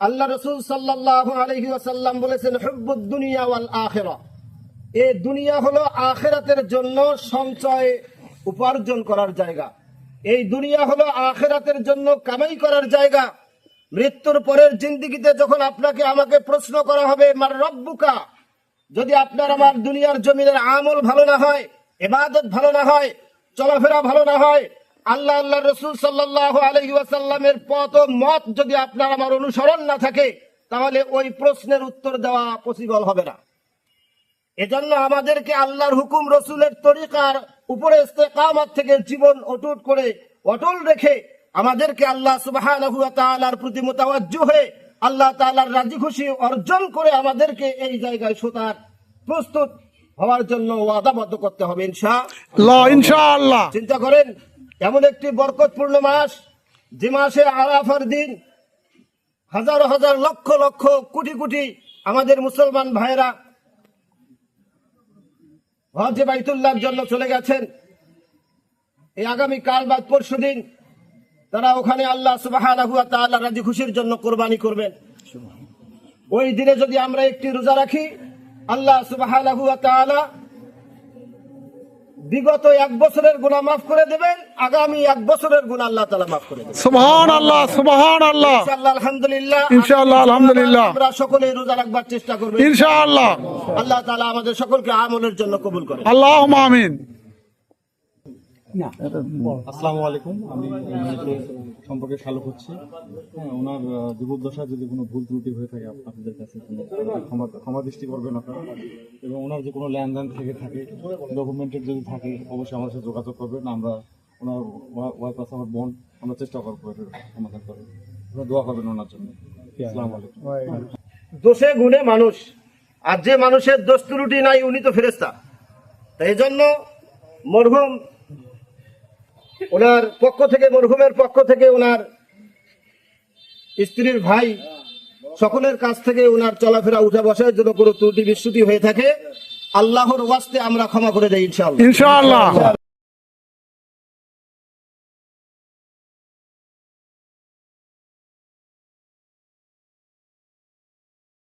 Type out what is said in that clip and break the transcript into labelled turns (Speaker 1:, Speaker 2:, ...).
Speaker 1: আল্লাহ রাসূল সাল্লাল্লাহু আলাইহি ওয়াসাল্লাম বলেছেন, হুব্বুদ দুনিয়া ওয়াল আখিরাহ, এই দুনিয়া হলো আখিরাতের জন্য সঞ্চয় উপার্জন করার জায়গা। এই দুনিয়া হলো আখিরাতের জন্য কামাই করার জায়গা। মৃত্যুর পরের জিন্দেগিতে যখন আপনাকে আমাকে প্রশ্ন করা হবে, মার রব্বুকা, যদি আপনার আমার দুনিয়ার জমিনের আমল ভালো না হয়, ইবাদত ভালো না হয়, চলাফেরা ভালো না হয়, আল্লাহ রাসূল সাল্লাল্লাহু আলাইহি ওয়াসাল্লামের পথ ও মত যদি আপনার আমার অনুসরণ না থাকে, তাহলে ওই প্রশ্নের উত্তর দেওয়া পসিবল হবে না। এজন্য আমাদেরকে আল্লাহর হুকুম, রসুলের তরিকার উপরে ইস্তেকামত থেকে জীবন অটল রেখে আমাদেরকে আল্লাহ সুবহানাহু ওয়া তাআলার প্রতি মুতাওয়াজ্জিহ হয়ে আল্লাহ তাআলার রাজি খুশি অর্জন করে আমাদেরকে এই জায়গায় শোতার প্রস্তুত হওয়ার জন্য ওয়াদাবদ্ধ করতে হবে
Speaker 2: ইনশাআল্লাহ।
Speaker 1: চিন্তা করেন, এমন একটি বরকতপূর্ণ মাস, যে মাসে আরাফার দিন হাজার হাজার লক্ষ লক্ষ কোটি কোটি আমাদের মুসলমান ভাইরা হজে বাইতুল্লাহর জন্য চলে গেছেন। এই আগামী কাল বা পরশু দিন তারা ওখানে আল্লাহ সুবহানাহু ওয়া তাআলা রাজি খুশির জন্য কোরবানি করবেন। ওই দিনে যদি আমরা একটি রোজা রাখি, আল্লাহ সুবহানাহু ওয়া তাআলা বিগত 1 বছরের গুনাহ মাফ করে দেবেন, আগামী 1 বছরের গুনাহ আল্লাহ তাআলা মাফ করে দেবেন।
Speaker 2: সুবহানাল্লাহ, সুবহানাল্লাহ।
Speaker 1: ইনশাআল্লাহ, আলহামদুলিল্লাহ,
Speaker 2: ইনশাআল্লাহ, আলহামদুলিল্লাহ।
Speaker 1: আমরা সকলে রোজা রাখবার চেষ্টা করব
Speaker 2: ইনশাআল্লাহ।
Speaker 1: আল্লাহ তাআলা আমাদের সকলকে আমলের জন্য কবুল করেন।
Speaker 2: আল্লাহুম্মা আমিন।
Speaker 3: আসসালামু আলাইকুম। আমি সম্পর্কে শালক হচ্ছি। হ্যাঁ, ওনার জীবদ্দশায় যদি কোনো ভুল ত্রুটি হয়ে থাকে আপনাদের কাছে ক্ষমা দৃষ্টি করবেন আপনারা, এবং ওনার যে কোনো লেনদেন থেকে থাকে, ডকুমেন্টেড যদি থাকে, অবশ্যই আমাদের সাথে যোগাযোগ করবেন। আমরা ওনার ওয়াইফ আছে, আমার বোন, আমরা চেষ্টা করবো এটার সমাধান করার। ওনারা দোয়া করবেন ওনার জন্য। আসসালামু আলাইকুম।
Speaker 1: দোষে গুণে মানুষ, আর যে মানুষের দোষ ত্রুটি নাই উনি তো ফেরেশতা। তাই এই জন্য মরহুম ওনার পক্ষ থেকে, মরহুমের পক্ষ থেকে, ওনার স্ত্রীর ভাই সকলের কাছ থেকে ওনার চলাফেরা উঠা বসার জন্য কোনো ত্রুটি বিচ্যুতি হয়ে থাকে, আল্লাহর ওয়াস্তে আমরা ক্ষমা করে দেই ইনশাআল্লাহ।